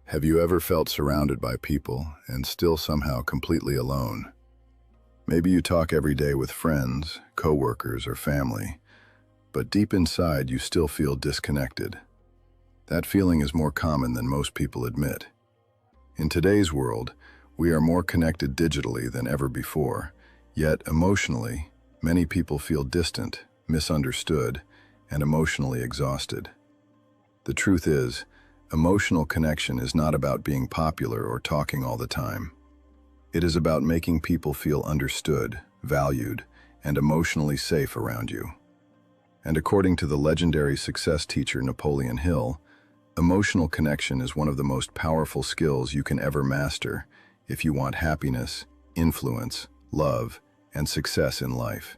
Have you ever felt surrounded by people and still somehow completely alone? Maybe you talk every day with friends, coworkers, or family, but deep inside you still feel disconnected. That feeling is more common than most people admit. In today's world, we are more connected digitally than ever before, yet emotionally, many people feel distant, misunderstood, and emotionally exhausted. The truth is, emotional connection is not about being popular or talking all the time. It is about making people feel understood, valued, and emotionally safe around you. And according to the legendary success teacher Napoleon Hill, emotional connection is one of the most powerful skills you can ever master if you want happiness, influence, love, and success in life.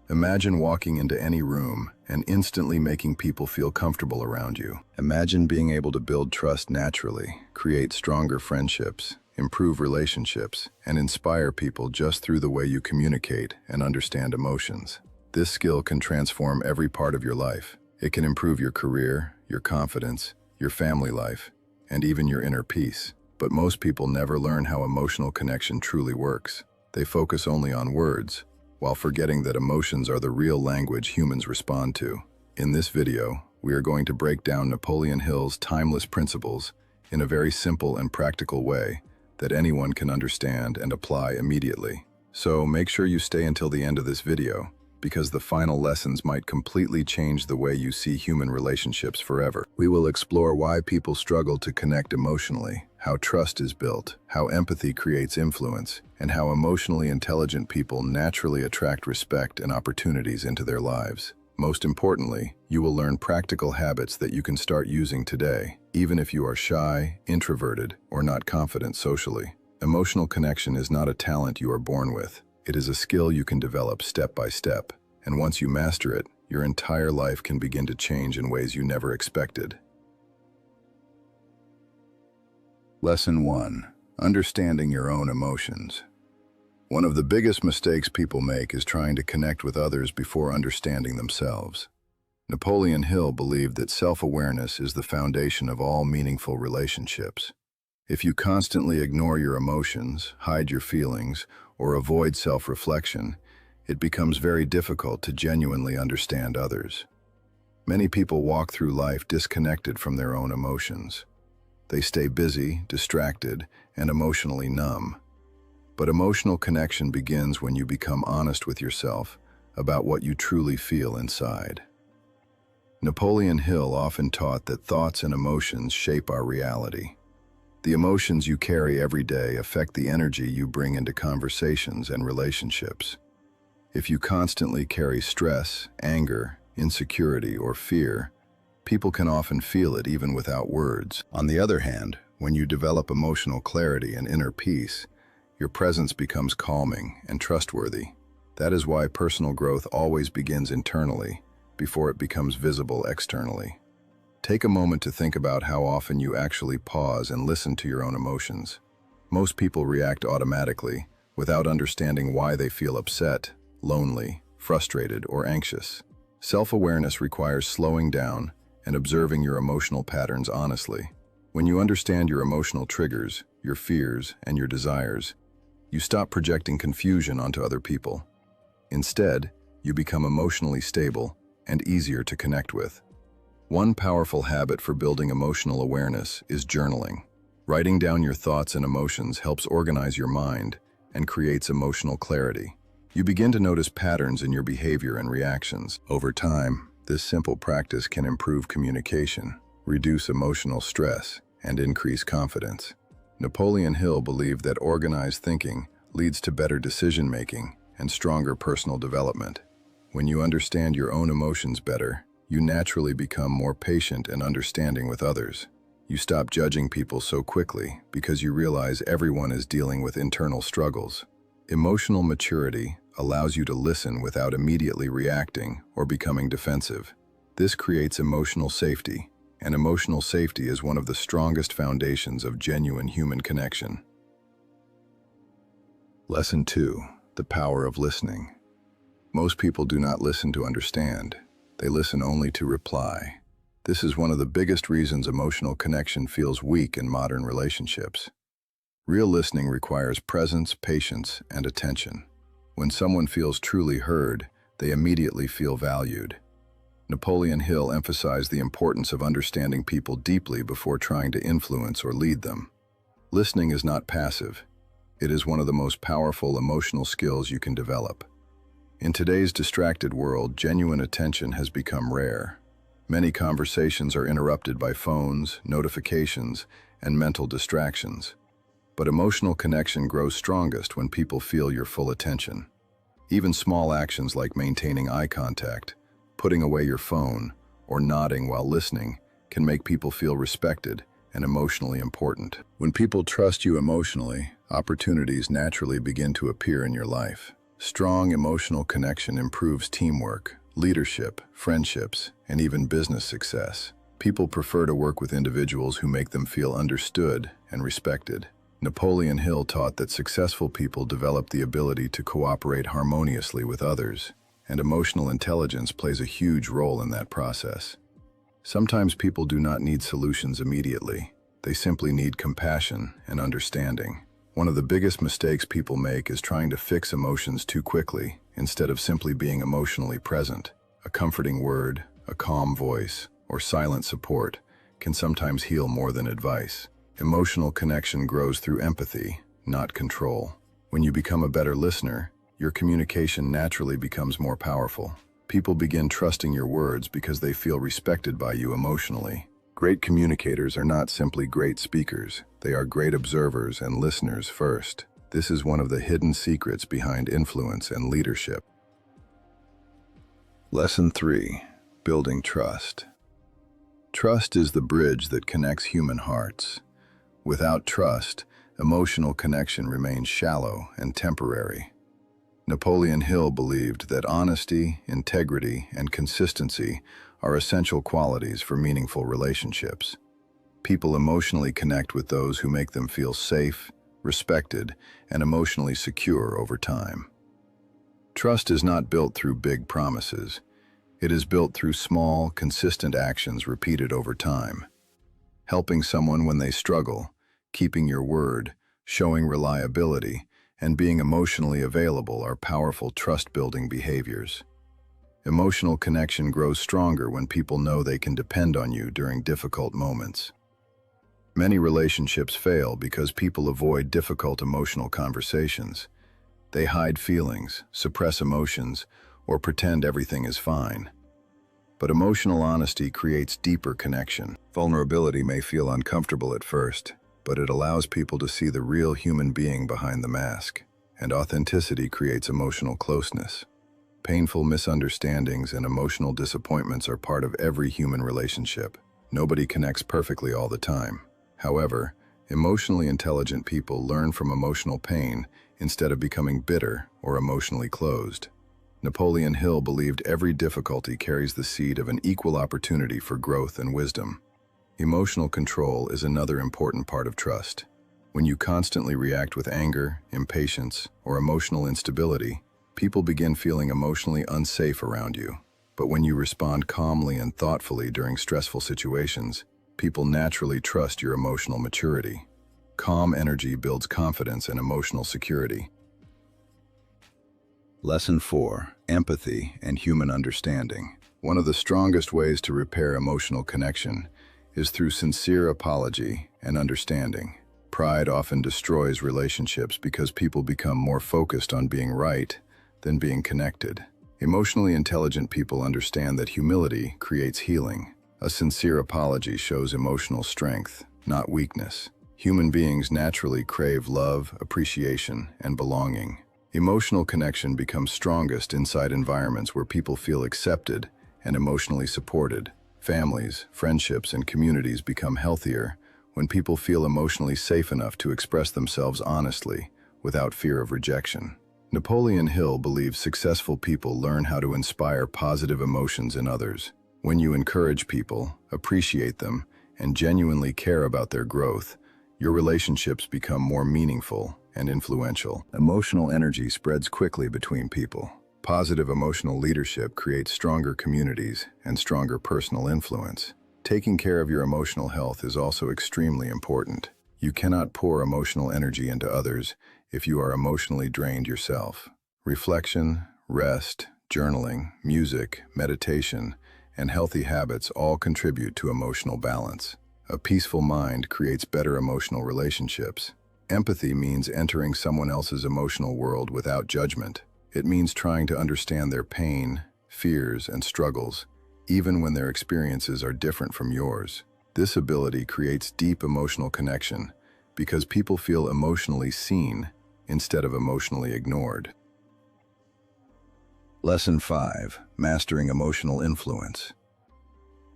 Imagine walking into any room and instantly making people feel comfortable around you. Imagine being able to build trust naturally, create stronger friendships, improve relationships, and inspire people just through the way you communicate and understand emotions. This skill can transform every part of your life. It can improve your career, your confidence, your family life, and even your inner peace. But most people never learn how emotional connection truly works. They focus only on words, while forgetting that emotions are the real language humans respond to. In this video, we are going to break down Napoleon Hill's timeless principles in a very simple and practical way that anyone can understand and apply immediately. So make sure you stay until the end of this video, because the final lessons might completely change the way you see human relationships forever. We will explore why people struggle to connect emotionally, how trust is built, how empathy creates influence, and how emotionally intelligent people naturally attract respect and opportunities into their lives. Most importantly, you will learn practical habits that you can start using today, even if you are shy, introverted, or not confident socially. Emotional connection is not a talent you are born with. It is a skill you can develop step by step, and once you master it, your entire life can begin to change in ways you never expected. Lesson 1. Understanding your own emotions. One of the biggest mistakes people make is trying to connect with others before understanding themselves. Napoleon Hill believed that self-awareness is the foundation of all meaningful relationships. If you constantly ignore your emotions, hide your feelings, or avoid self-reflection, it becomes very difficult to genuinely understand others. Many people walk through life disconnected from their own emotions. They stay busy, distracted, and emotionally numb. But emotional connection begins when you become honest with yourself about what you truly feel inside. Napoleon Hill often taught that thoughts and emotions shape our reality. The emotions you carry every day affect the energy you bring into conversations and relationships. If you constantly carry stress, anger, insecurity, or fear, people can often feel it even without words. On the other hand, when you develop emotional clarity and inner peace, your presence becomes calming and trustworthy. That is why personal growth always begins internally before it becomes visible externally. Take a moment to think about how often you actually pause and listen to your own emotions. Most people react automatically, without understanding why they feel upset, lonely, frustrated, or anxious. Self-awareness requires slowing down and observing your emotional patterns honestly. When you understand your emotional triggers, your fears, and your desires, you stop projecting confusion onto other people. Instead, you become emotionally stable and easier to connect with. One powerful habit for building emotional awareness is journaling. Writing down your thoughts and emotions helps organize your mind and creates emotional clarity. You begin to notice patterns in your behavior and reactions. Over time, this simple practice can improve communication, reduce emotional stress, and increase confidence. Napoleon Hill believed that organized thinking leads to better decision-making and stronger personal development. When you understand your own emotions better, you naturally become more patient and understanding with others. You stop judging people so quickly because you realize everyone is dealing with internal struggles. Emotional maturity allows you to listen without immediately reacting or becoming defensive. This creates emotional safety, and emotional safety is one of the strongest foundations of genuine human connection. Lesson 2. The power of listening. Most people do not listen to understand. They listen only to reply. This is one of the biggest reasons emotional connection feels weak in modern relationships. Real listening requires presence, patience, and attention. When someone feels truly heard, they immediately feel valued. Napoleon Hill emphasized the importance of understanding people deeply before trying to influence or lead them. Listening is not passive. It is one of the most powerful emotional skills you can develop. In today's distracted world, genuine attention has become rare. Many conversations are interrupted by phones, notifications, and mental distractions. But emotional connection grows strongest when people feel your full attention. Even small actions like maintaining eye contact, putting away your phone, or nodding while listening can make people feel respected and emotionally important. When people trust you emotionally, opportunities naturally begin to appear in your life. Strong emotional connection improves teamwork, leadership, friendships, and even business success. People prefer to work with individuals who make them feel understood and respected. Napoleon Hill taught that successful people develop the ability to cooperate harmoniously with others, and emotional intelligence plays a huge role in that process. Sometimes people do not need solutions immediately. They simply need compassion and understanding. One of the biggest mistakes people make is trying to fix emotions too quickly, instead of simply being emotionally present. A comforting word, a calm voice, or silent support can sometimes heal more than advice. Emotional connection grows through empathy, not control. When you become a better listener, your communication naturally becomes more powerful. People begin trusting your words because they feel respected by you emotionally. Great communicators are not simply great speakers. They are great observers and listeners first. This is one of the hidden secrets behind influence and leadership. Lesson 3. Building trust. Trust is the bridge that connects human hearts. Without trust, emotional connection remains shallow and temporary. Napoleon Hill believed that honesty, integrity, and consistency are essential qualities for meaningful relationships. People emotionally connect with those who make them feel safe, respected, and emotionally secure over time. Trust is not built through big promises. It is built through small, consistent actions repeated over time. Helping someone when they struggle, keeping your word, showing reliability, and being emotionally available are powerful trust-building behaviors. Emotional connection grows stronger when people know they can depend on you during difficult moments. Many relationships fail because people avoid difficult emotional conversations. They hide feelings, suppress emotions, or pretend everything is fine. But emotional honesty creates deeper connection. Vulnerability may feel uncomfortable at first, but it allows people to see the real human being behind the mask, and authenticity creates emotional closeness. Painful misunderstandings and emotional disappointments are part of every human relationship. Nobody connects perfectly all the time. However, emotionally intelligent people learn from emotional pain instead of becoming bitter or emotionally closed. Napoleon Hill believed every difficulty carries the seed of an equal opportunity for growth and wisdom. Emotional control is another important part of trust. When you constantly react with anger, impatience, or emotional instability, people begin feeling emotionally unsafe around you. But when you respond calmly and thoughtfully during stressful situations, people naturally trust your emotional maturity. Calm energy builds confidence and emotional security. Lesson 4. Empathy and human understanding. One of the strongest ways to repair emotional connection is through sincere apology and understanding. Pride often destroys relationships because people become more focused on being right than being connected. Emotionally intelligent people understand that humility creates healing. A sincere apology shows emotional strength, not weakness. Human beings naturally crave love, appreciation, and belonging. Emotional connection becomes strongest inside environments where people feel accepted and emotionally supported. Families, friendships, and communities become healthier when people feel emotionally safe enough to express themselves honestly, without fear of rejection. Napoleon Hill believes successful people learn how to inspire positive emotions in others. When you encourage people, appreciate them, and genuinely care about their growth, your relationships become more meaningful and influential. Emotional energy spreads quickly between people. Positive emotional leadership creates stronger communities and stronger personal influence. Taking care of your emotional health is also extremely important. You cannot pour emotional energy into others if you are emotionally drained yourself. Reflection, rest, journaling, music, meditation, and healthy habits all contribute to emotional balance. A peaceful mind creates better emotional relationships. Empathy means entering someone else's emotional world without judgment. It means trying to understand their pain, fears, and struggles, even when their experiences are different from yours. This ability creates deep emotional connection because people feel emotionally seen instead of emotionally ignored. Lesson 5. Mastering emotional influence.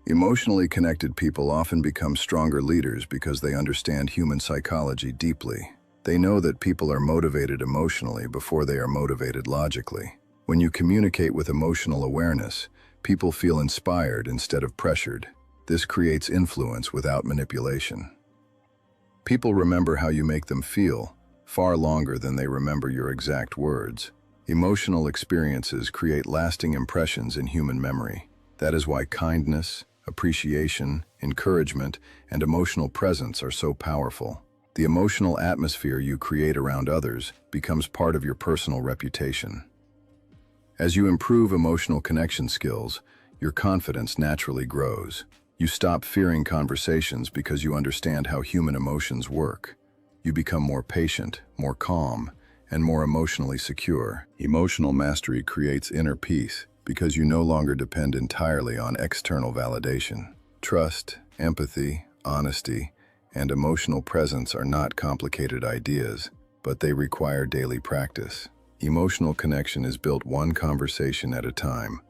Emotionally connected people often become stronger leaders because they understand human psychology deeply. They know that people are motivated emotionally before they are motivated logically. When you communicate with emotional awareness, people feel inspired instead of pressured. This creates influence without manipulation. People remember how you make them feel far longer than they remember your exact words. Emotional experiences create lasting impressions in human memory. That is why kindness, appreciation, encouragement, and emotional presence are so powerful. The emotional atmosphere you create around others becomes part of your personal reputation. As you improve emotional connection skills, your confidence naturally grows. You stop fearing conversations because you understand how human emotions work. You become more patient, more calm, and more emotionally secure. Emotional mastery creates inner peace because you no longer depend entirely on external validation. Trust, empathy, honesty, and emotional presence are not complicated ideas, but they require daily practice. Emotional connection is built one conversation at a time,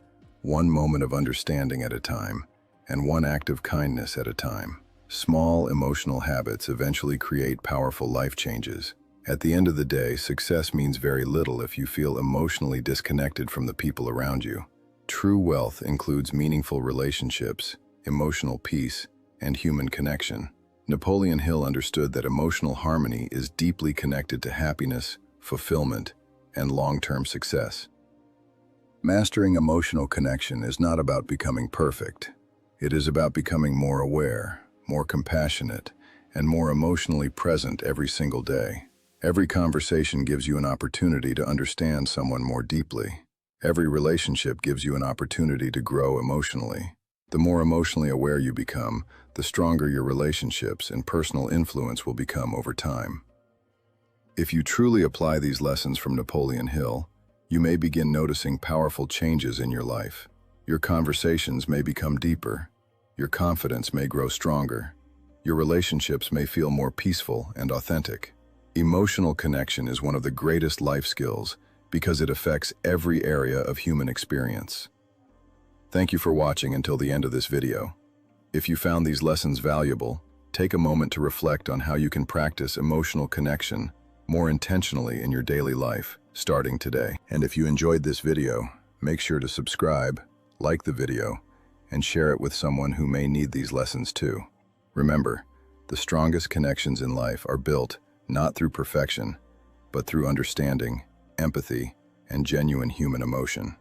one moment of understanding at a time, and one act of kindness at a time. Small emotional habits eventually create powerful life changes. At the end of the day, success means very little if you feel emotionally disconnected from the people around you. True wealth includes meaningful relationships, emotional peace, and human connection. Napoleon Hill understood that emotional harmony is deeply connected to happiness, fulfillment, and long-term success. Mastering emotional connection is not about becoming perfect. It is about becoming more aware, more compassionate, and more emotionally present every single day. Every conversation gives you an opportunity to understand someone more deeply. Every relationship gives you an opportunity to grow emotionally. The more emotionally aware you become, the stronger your relationships and personal influence will become over time. If you truly apply these lessons from Napoleon Hill, you may begin noticing powerful changes in your life. Your conversations may become deeper. Your confidence may grow stronger. Your relationships may feel more peaceful and authentic. Emotional connection is one of the greatest life skills because it affects every area of human experience. Thank you for watching until the end of this video. If you found these lessons valuable, take a moment to reflect on how you can practice emotional connection more intentionally in your daily life, starting today. And if you enjoyed this video, make sure to subscribe, like the video, and share it with someone who may need these lessons too. Remember, the strongest connections in life are built not through perfection, but through understanding, empathy, and genuine human emotion.